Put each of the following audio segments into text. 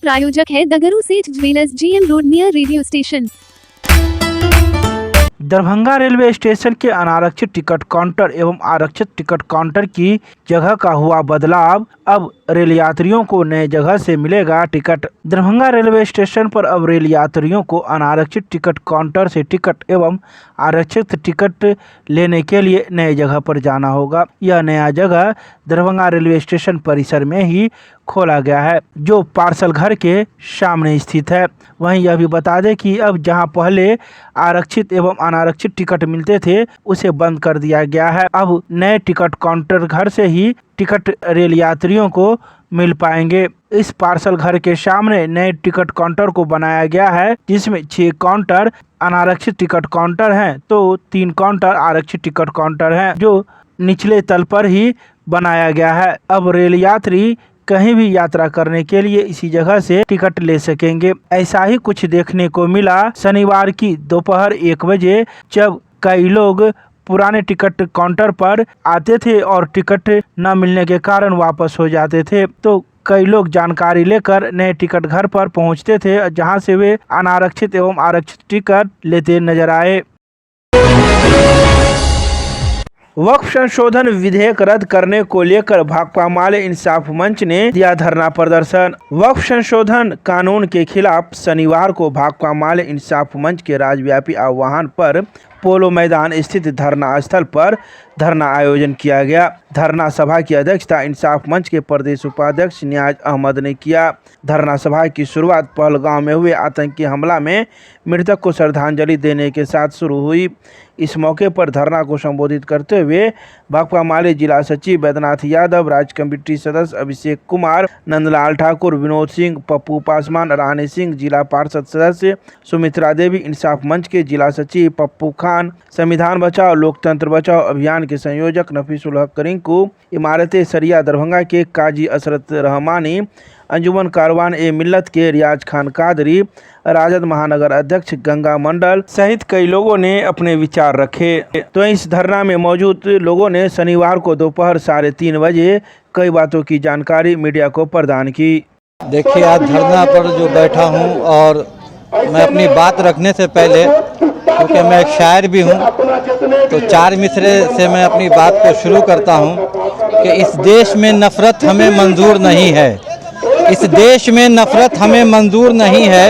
प्रायोजक है दगरू सेठ jewellers, GM road near radio station. Darbhanga railway station के अनारक्षित टिकट काउंटर एवं आरक्षित टिकट काउंटर की जगह का हुआ बदलाव। अब रेल यात्रियों को नए जगह से मिलेगा टिकट। दरभंगा रेलवे स्टेशन पर अब रेल यात्रियों को अनारक्षित टिकट काउंटर से टिकट एवं आरक्षित टिकट लेने के लिए नए जगह पर जाना होगा। यह नया जगह दरभंगा रेलवे स्टेशन परिसर में ही खोला गया है, जो पार्सल घर के सामने स्थित है। वहीं यह भी बता दें कि अब जहां पहले आरक्षित एवं अनारक्षित टिकट मिलते थे, उसे बंद कर दिया गया है। अब नए टिकट काउंटर घर से ही टिकट रेल यात्रियों को मिल पाएंगे। इस पार्सल घर के सामने नए टिकट काउंटर को बनाया गया है, जिसमें 6 काउंटर अनारक्षित टिकट काउंटर हैं, तो 3 काउंटर आरक्षित टिकट काउंटर हैं, जो निचले तल पर ही बनाया गया है। अब रेल यात्री कहीं भी यात्रा करने के लिए इसी जगह से टिकट ले सकेंगे। ऐसा ही कुछ देखने को मिला शनिवार की दोपहर 1 बजे, जब कई लोग पुराने टिकट काउंटर पर आते थे और टिकट न मिलने के कारण वापस हो जाते थे। तो कई लोग जानकारी लेकर नए टिकट घर पर पहुंचते थे, जहां से वे अनारक्षित एवं आरक्षित टिकट लेते नजर आए। वक्फ संशोधन विधेयक रद्द करने को लेकर भाकपा माले इंसाफ मंच ने दिया धरना प्रदर्शन। वक्फ संशोधन कानून के खिलाफ शनिवार को भाकपा माले इंसाफ मंच के राज्यव्यापी आह्वान पर पोलो मैदान स्थित धरना स्थल पर धरना आयोजन किया गया। धरना सभा की अध्यक्षता इंसाफ मंच के प्रदेश उपाध्यक्ष नियाज अहमद ने किया। धरना सभा की शुरुआत पहलगांव में हुए आतंकी हमला में मृतक को श्रद्धांजलि देने के साथ शुरू हुई। इस मौके पर धरना को संबोधित करते हुए भाकपा माले जिला सचिव बैद्यनाथ यादव, राज्य कमेटी सदस्य अभिषेक कुमार, नंदलाल ठाकुर, विनोद सिंह, पप्पू पासवान, रानी सिंह, जिला पार्षद सदस्य सुमित्रा देवी, इंसाफ मंच के जिला सचिव पप्पू खान, संविधान बचाओ लोकतंत्र बचाओ अभियान के संयोजक नफीसुल हक रिंकू, इमारत सरिया दरभंगा के काजी असरत रहमानी, अंजुमन कारवान ए मिल्लत के रियाज खान कादरी, राजद महानगर अध्यक्ष गंगा मंडल सहित कई लोगों ने अपने विचार रखे। तो इस धरना में मौजूद लोगों ने शनिवार को दोपहर 3:30 बजे कई बातों की जानकारी मीडिया को प्रदान की। देखिए, आज धरना पर जो बैठा हूं, और मैं अपनी बात रखने से पहले, क्योंकि मैं एक शायर भी हूं, तो 4 मिसरे से मैं अपनी बात को शुरू करता हूं कि इस देश में नफरत हमें मंजूर नहीं है। इस देश में नफरत हमें मंजूर नहीं है।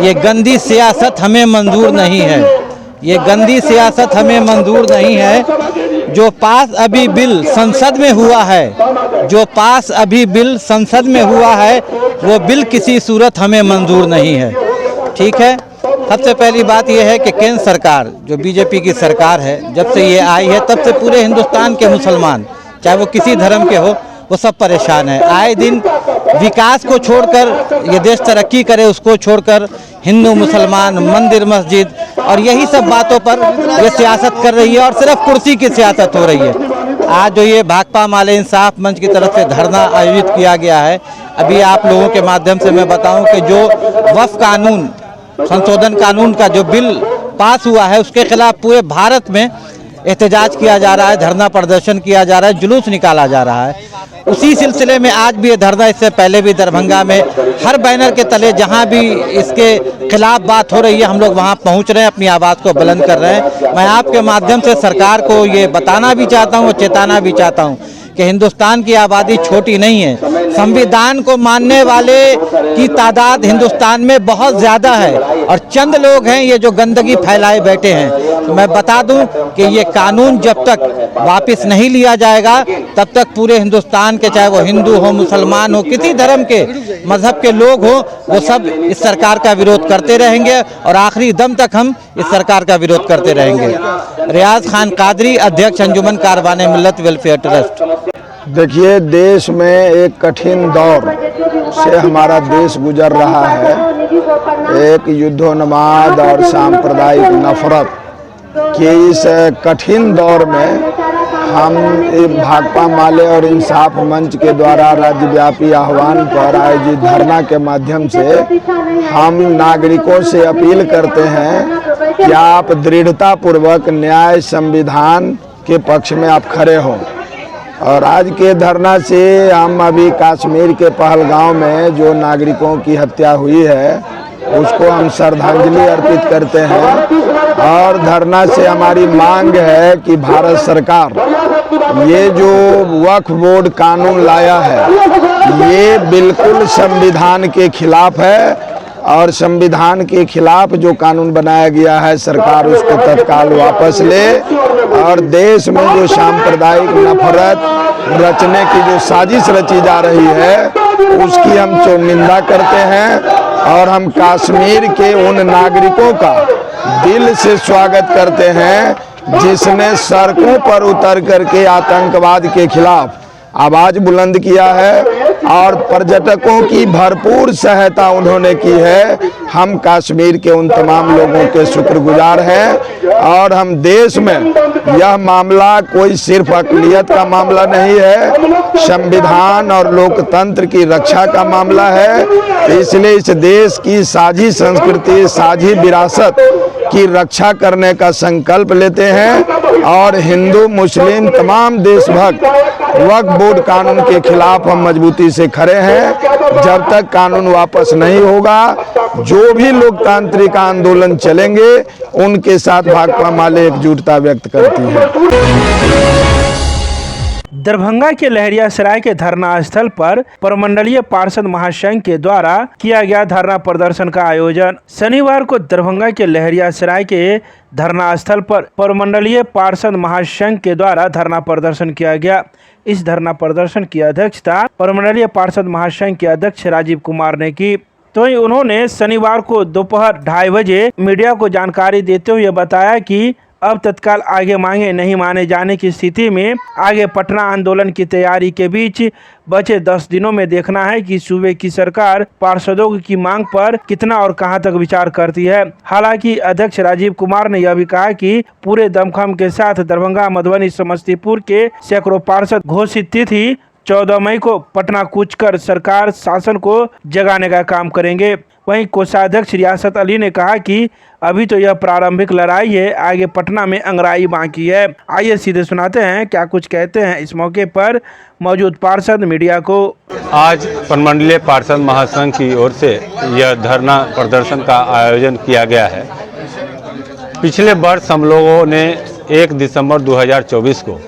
ये गंदी सियासत हमें मंजूर नहीं है। ये गंदी सियासत हमें मंजूर नहीं है। जो पास अभी बिल संसद में हुआ है, जो पास अभी बिल संसद में हुआ है, वो बिल किसी सूरत हमें मंजूर नहीं है। ठीक है, सबसे पहली बात यह है कि केंद्र सरकार, जो बीजेपी की सरकार है, जब से ये आई है तब से पूरे हिंदुस्तान के मुसलमान, चाहे वो किसी धर्म के हो, वो सब परेशान है। आए दिन विकास को छोड़कर, ये देश तरक्की करे उसको छोड़कर, हिंदू मुसलमान, मंदिर मस्जिद और यही सब बातों पर ये सियासत कर रही है, और सिर्फ कुर्सी की सियासत हो रही है। आज जो ये भाकपा माले इंसाफ मंच की तरफ से धरना आयोजित किया गया है, अभी आप लोगों के माध्यम से मैं बताऊं कि जो वक्फ कानून संशोधन कानून का जो बिल पास हुआ है, उसके खिलाफ पूरे भारत में एहतजाज किया जा रहा है, धरना प्रदर्शन किया जा रहा है, जुलूस निकाला जा रहा है। उसी सिलसिले में आज भी ये धरना, इससे पहले भी दरभंगा में हर बैनर के तले जहां भी इसके खिलाफ बात हो रही है, हम लोग वहां पहुंच रहे हैं, अपनी आवाज़ को बुलंद कर रहे हैं। मैं आपके माध्यम से सरकार को ये बताना भी चाहता हूँ, चेताना भी चाहता हूँ कि हिंदुस्तान की आबादी छोटी नहीं है। संविधान को मानने वाले की तादाद हिंदुस्तान में बहुत ज़्यादा है, और चंद लोग हैं ये जो गंदगी फैलाए बैठे हैं। तो मैं बता दूं कि ये कानून जब तक वापस नहीं लिया जाएगा, तब तक पूरे हिंदुस्तान के, चाहे वो हिंदू हो, मुसलमान हो, किसी धर्म के मजहब के लोग हो, वो सब इस सरकार का विरोध करते रहेंगे, और आखिरी दम तक हम इस सरकार का विरोध करते रहेंगे। रियाज खान कादरी, अध्यक्ष अंजुमन कारवान ए मिल्लत वेलफेयर ट्रस्ट। देखिए, देश में एक कठिन दौर से हमारा देश गुजर रहा है। एक युद्धोन्माद और सांप्रदायिक नफरत के इस कठिन दौर में हम भाकपा माले और इंसाफ मंच के द्वारा राज्यव्यापी आह्वान पर आयोजित धरना के माध्यम से हम नागरिकों से अपील करते हैं कि आप दृढ़ता पूर्वक न्याय संविधान के पक्ष में आप खड़े हों। और आज के धरना से हम अभी कश्मीर के पहलगांव में जो नागरिकों की हत्या हुई है उसको हम श्रद्धांजलि अर्पित करते हैं। और धरना से हमारी मांग है कि भारत सरकार ये जो वक्फ बोर्ड कानून लाया है ये बिल्कुल संविधान के खिलाफ है और संविधान के खिलाफ जो कानून बनाया गया है सरकार उसको तत्काल वापस ले और देश में जो सांप्रदायिक नफरत रचने की जो साजिश रची जा रही है उसकी हम निंदा करते हैं। और हम कश्मीर के उन नागरिकों का दिल से स्वागत करते हैं जिसने सड़कों पर उतर करके आतंकवाद के खिलाफ आवाज बुलंद किया है और पर्यटकों की भरपूर सहायता उन्होंने की है। हम कश्मीर के उन तमाम लोगों के शुक्रगुजार हैं और हम देश में यह मामला कोई सिर्फ अक़लियत का मामला नहीं है, संविधान और लोकतंत्र की रक्षा का मामला है। इसलिए इस देश की साझी संस्कृति साझी विरासत की रक्षा करने का संकल्प लेते हैं और हिंदू मुस्लिम तमाम देशभक्त वक्फ बोर्ड कानून के खिलाफ हम मजबूती से खड़े हैं। जब तक कानून वापस नहीं होगा जो भी लोकतांत्रिक आंदोलन चलेंगे उनके साथ भाकपा माले एकजुटता व्यक्त करती है। दरभंगा के लहरियासराय के धरना स्थल पर प्रमंडलीय पार्षद महासंघ के द्वारा किया गया धरना प्रदर्शन का आयोजन। शनिवार को दरभंगा के लहरियासराय के धरना स्थल पर प्रमंडलीय पार्षद महासंघ के द्वारा धरना प्रदर्शन किया गया। इस धरना प्रदर्शन की अध्यक्षता प्रमंडलीय पार्षद महासंघ के अध्यक्ष राजीव कुमार ने की। तो उन्होंने शनिवार को दोपहर 2:30 बजे मीडिया को जानकारी देते हुए बताया कि अब तत्काल आगे मांगे नहीं माने जाने की स्थिति में आगे पटना आंदोलन की तैयारी के बीच बचे 10 दिनों में देखना है कि सूबे की सरकार पार्षदों की मांग पर कितना और कहां तक विचार करती है। हालांकि अध्यक्ष राजीव कुमार ने यह भी कहा कि पूरे दमखम के साथ दरभंगा मधुबनी समस्तीपुर के सैकड़ों पार्षद घोषित तिथि 14 मई को पटना कूच कर सरकार शासन को जगाने का काम करेंगे। वहीं कोषाध्यक्ष रियासत अली ने कहा कि अभी तो यह प्रारंभिक लड़ाई है, आगे पटना में अंगड़ाई बाकी है। आइए सीधे सुनाते हैं क्या कुछ कहते हैं इस मौके पर मौजूद पार्षद मीडिया को। आज प्रमंडलीय पार्षद महासंघ की ओर से यह धरना प्रदर्शन का आयोजन किया गया है। पिछले वर्ष हम लोगों ने 1 दिसंबर 2024 को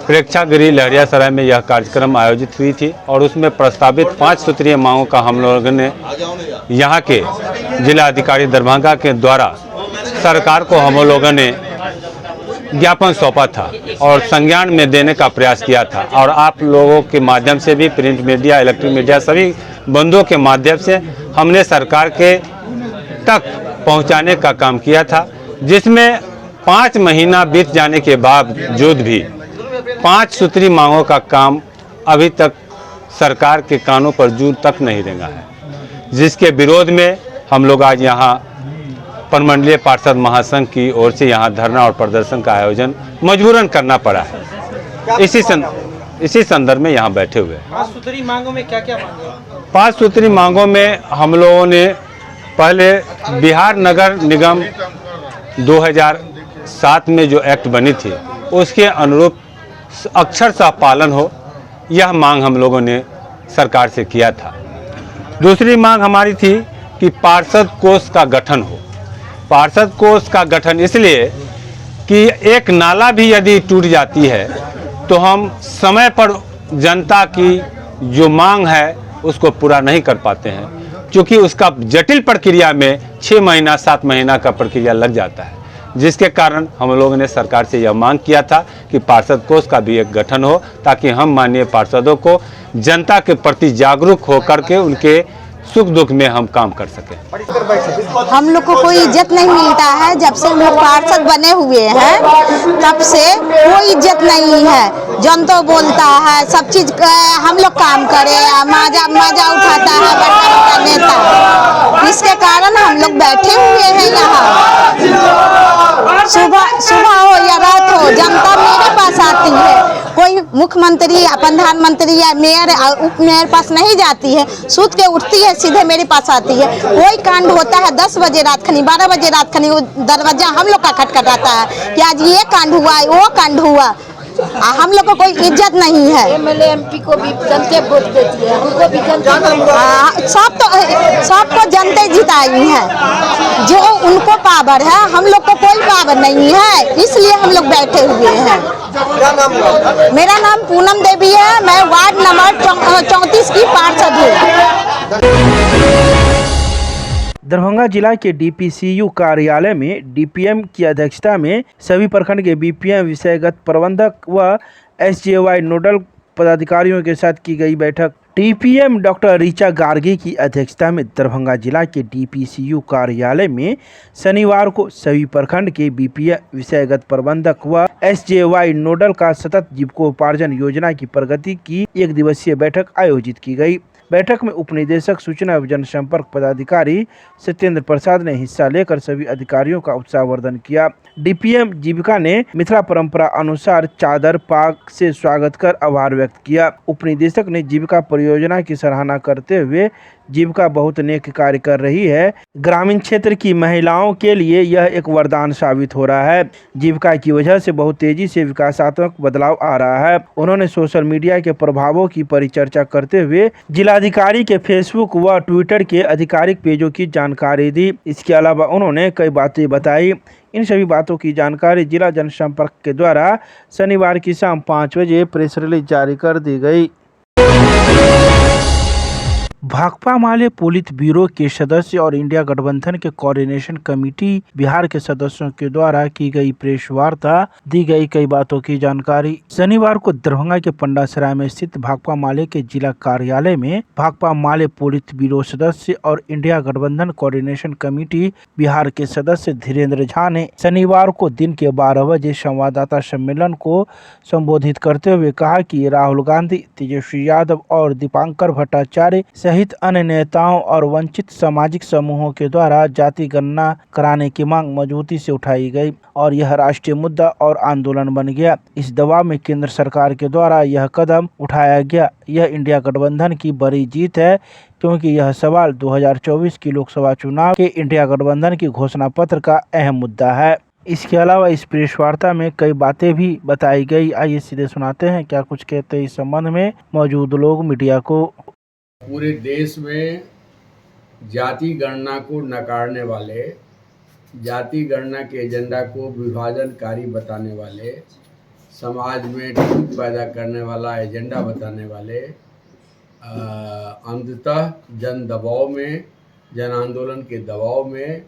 प्रेक्षागृह लहरियासराय में यह कार्यक्रम आयोजित हुई थी और उसमें प्रस्तावित 5 सूत्रीय मांगों का हम लोगों ने यहाँ के जिला अधिकारी दरभंगा के द्वारा सरकार को हम लोगों ने ज्ञापन सौंपा था और संज्ञान में देने का प्रयास किया था। और आप लोगों के माध्यम से भी प्रिंट मीडिया इलेक्ट्रॉनिक मीडिया सभी बंधुओं के माध्यम से हमने सरकार के तक पहुँचाने का काम किया था, जिसमें 5 महीना बीत जाने के बावजूद भी 5 सूत्री मांगों का काम अभी तक सरकार के कानों पर जू तक नहीं रेंगा है, जिसके विरोध में हम लोग आज यहाँ प्रमंडलीय पार्षद महासंघ की ओर से यहाँ धरना और प्रदर्शन का आयोजन मजबूरन करना पड़ा है। इसी संदर्भ में यहाँ बैठे हुए हैं। 5 सूत्री मांगों में क्या क्या मांगे? 5 सूत्री मांगों में हम लोगों ने पहले बिहार नगर निगम 2007 में जो एक्ट बनी थी उसके अनुरूप अक्षरशः पालन हो, यह मांग हम लोगों ने सरकार से किया था। दूसरी मांग हमारी थी कि पार्षद कोष का गठन हो। पार्षद कोष का गठन इसलिए कि एक नाला भी यदि टूट जाती है तो हम समय पर जनता की जो मांग है उसको पूरा नहीं कर पाते हैं, क्योंकि उसका जटिल प्रक्रिया में 6 महीना 7 महीना का प्रक्रिया लग जाता है, जिसके कारण हम लोगों ने सरकार से यह मांग किया था कि पार्षद कोष का भी एक गठन हो, ताकि हम माननीय पार्षदों को जनता के प्रति जागरूक होकर के उनके सुख दुख में हम काम कर सकें। हम लोग को कोई इज्जत नहीं मिलता है। जब से हम लोग पार्षद बने हुए हैं तब से कोई इज्जत नहीं है। जनता बोलता है सब चीज हम लोग काम करे, मजा उठाता है बड़ा बड़ा नेता। इसके कारण हम लोग बैठे हुए हैं यहाँ। सुबह हो या रात हो जनता मेरे पास आती है। कोई मुख्यमंत्री या प्रधानमंत्री या मेयर उप मेयर पास नहीं जाती है, सूत के उठती है सीधे मेरे पास आती है। कोई कांड होता है 10 बजे रात खनी 12 बजे रात खनी दरवाजा हम लोग का खटखटाता है कि आज ये कांड हुआ वो कांड हुआ। हम लोग को कोई इज्जत नहीं है। एमएलए एमपी को भी जनता वोट देती है, हमको भी जनता सबको जनता जिताई है, जो उनको पावर है, हम लोग को कोई पावर नहीं है, इसलिए हम लोग बैठे हुए हैं। मेरा नाम पूनम देवी है, मैं वार्ड नंबर 34 की पार्षद हूँ। दरभंगा जिला के डीपीसीयू कार्यालय में डीपीएम की अध्यक्षता में सभी प्रखंड के बीपीएम विषयगत प्रबंधक व एसजेवाई नोडल पदाधिकारियों के साथ की गई बैठक। डीपीएम डॉक्टर ऋचा गार्गी की अध्यक्षता में दरभंगा जिला के डीपीसीयू कार्यालय में शनिवार को सभी प्रखंड के बीपीएम विषयगत प्रबंधक व एसजेवाई नोडल का सतत जीविकोपार्जन योजना की प्रगति की एक दिवसीय बैठक आयोजित की गई। बैठक में उपनिदेशक सूचना एवं जनसंपर्क पदाधिकारी सत्येंद्र प्रसाद ने हिस्सा लेकर सभी अधिकारियों का उत्साहवर्धन किया। डीपीएम जीविका ने मिथिला परंपरा अनुसार चादर पाग से स्वागत कर आभार व्यक्त किया। उपनिदेशक ने जीविका परियोजना की सराहना करते हुए जीविका बहुत नेक कार्य कर रही है, ग्रामीण क्षेत्र की महिलाओं के लिए यह एक वरदान साबित हो रहा है। जीविका की वजह से बहुत तेजी से विकासात्मक बदलाव आ रहा है। उन्होंने सोशल मीडिया के प्रभावों की परिचर्चा करते हुए जिलाधिकारी के फेसबुक व ट्विटर के आधिकारिक पेजों की जानकारी दी। इसके अलावा उन्होंने कई बातें बताई। इन सभी बातों की जानकारी जिला जनसंपर्क के द्वारा शनिवार की शाम 5 बजे प्रेस रिलीज जारी कर दी गई। भाकपा माले पोलित ब्यूरो के सदस्य और इंडिया गठबंधन के कोऑर्डिनेशन कमेटी बिहार के सदस्यों के द्वारा की गई प्रेस वार्ता दी गई कई बातों की जानकारी। शनिवार को दरभंगा के पंडासराय में स्थित भाकपा माले के जिला कार्यालय में भाकपा माले पोलित ब्यूरो सदस्य और इंडिया गठबंधन कोऑर्डिनेशन कमेटी बिहार के सदस्य धीरेन्द्र झा ने शनिवार को दिन के 12 बजे संवाददाता सम्मेलन को संबोधित करते हुए कहा कि राहुल गांधी, तेजस्वी यादव और दीपांकर भट्टाचार्य सहित अन्य नेताओं और वंचित सामाजिक समूहों के द्वारा जाति गणना कराने की मांग मजबूती से उठाई गई और यह राष्ट्रीय मुद्दा और आंदोलन बन गया। इस दबाव में केंद्र सरकार के द्वारा यह कदम उठाया गया। यह इंडिया गठबंधन की बड़ी जीत है, क्योंकि यह सवाल 2024 की लोकसभा चुनाव के इंडिया गठबंधन की घोषणा पत्र का अहम मुद्दा है। इसके अलावा इस प्रेस वार्ता में कई बातें भी बताई गई। आइए सीधे सुनाते हैं क्या कुछ कहते हैं इस संबंध में मौजूद लोग मीडिया को। पूरे देश में जाति गणना को नकारने वाले, जाति गणना के एजेंडा को विभाजनकारी बताने वाले, समाज में टूट पैदा करने वाला एजेंडा बताने वाले अंततः जन दबाव में, जन आंदोलन के दबाव में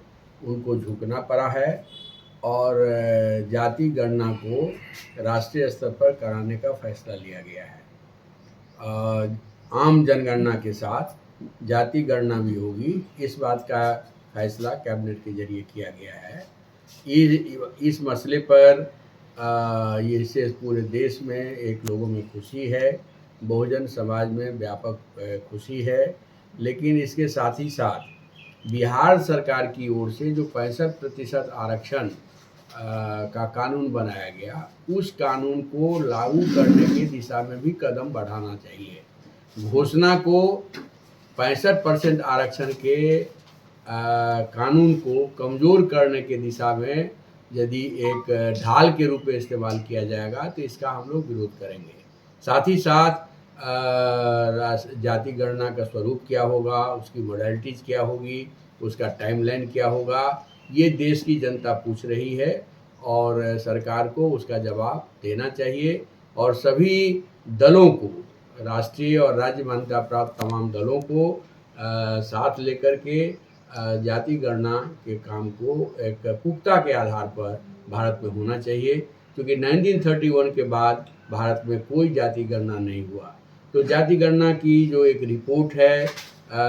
उनको झुकना पड़ा है और जाति गणना को राष्ट्रीय स्तर पर कराने का फैसला लिया गया है। आम जनगणना के साथ जाति गणना भी होगी, इस बात का फैसला कैबिनेट के जरिए किया गया है। इस मसले पर ये से पूरे देश में एक लोगों में खुशी है, बहुजन समाज में व्यापक खुशी है, लेकिन इसके साथ ही साथ बिहार सरकार की ओर से जो 65% आरक्षण का कानून बनाया गया, उस कानून को लागू करने की दिशा में भी कदम बढ़ाना चाहिए। घोषणा को 65% आरक्षण के कानून को कमज़ोर करने के दिशा में यदि एक ढाल के रूप में इस्तेमाल किया जाएगा तो इसका हम लोग विरोध करेंगे। साथ ही साथ जाति गणना का स्वरूप क्या होगा, उसकी मॉडलिटीज़ क्या होगी, उसका टाइमलाइन क्या होगा, ये देश की जनता पूछ रही है और सरकार को उसका जवाब देना चाहिए और सभी दलों को, राष्ट्रीय और राज्य मान्यता प्राप्त तमाम दलों को साथ लेकर के जाति गणना के काम को एक पुख्ता के आधार पर भारत में होना चाहिए, क्योंकि 1931 के बाद भारत में कोई जाति गणना नहीं हुआ। तो जाति गणना की जो एक रिपोर्ट है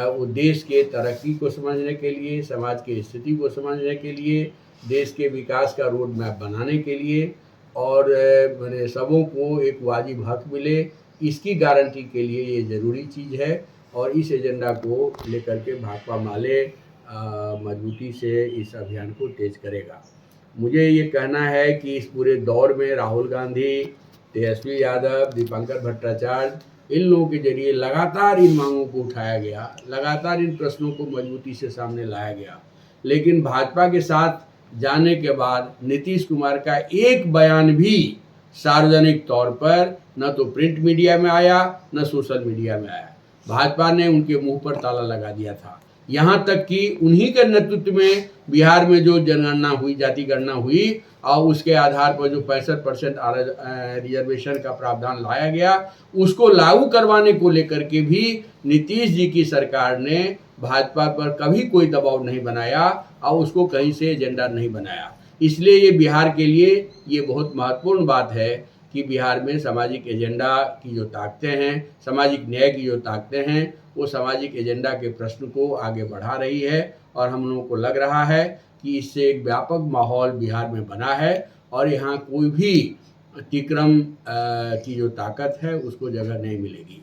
वो देश के तरक्की को समझने के लिए, समाज की स्थिति को समझने के लिए, देश के विकास का रोड मैप बनाने के लिए और मैंने सबों को एक वाजिब हक मिले, इसकी गारंटी के लिए ये ज़रूरी चीज़ है और इस एजेंडा को लेकर के भाकपा माले मजबूती से इस अभियान को तेज करेगा। मुझे ये कहना है कि इस पूरे दौर में राहुल गांधी, तेजस्वी यादव, दीपांकर भट्टाचार्य, इन लोगों के जरिए लगातार इन मांगों को उठाया गया, लगातार इन प्रश्नों को मजबूती से सामने लाया गया, लेकिन भाजपा के साथ जाने के बाद नीतीश कुमार का एक बयान भी सार्वजनिक तौर पर न तो प्रिंट मीडिया में आया न सोशल मीडिया में आया। भाजपा ने उनके मुंह पर ताला लगा दिया था। यहाँ तक कि उन्हीं के नेतृत्व में बिहार में जो जनगणना हुई, जाति गणना हुई और उसके आधार पर जो 65% रिजर्वेशन का प्रावधान लाया गया, उसको लागू करवाने को लेकर के भी नीतीश जी की सरकार ने भाजपा पर कभी कोई दबाव नहीं बनाया और उसको कहीं से एजेंडा नहीं बनाया। इसलिए ये बिहार के लिए ये बहुत महत्वपूर्ण बात है कि बिहार में सामाजिक एजेंडा की जो ताकतें हैं, सामाजिक न्याय की जो ताकतें हैं, वो सामाजिक एजेंडा के प्रश्न को आगे बढ़ा रही है और हम लोगों को लग रहा है कि इससे एक व्यापक माहौल बिहार में बना है और यहाँ कोई भी अतिक्रम की जो ताकत है उसको जगह नहीं मिलेगी।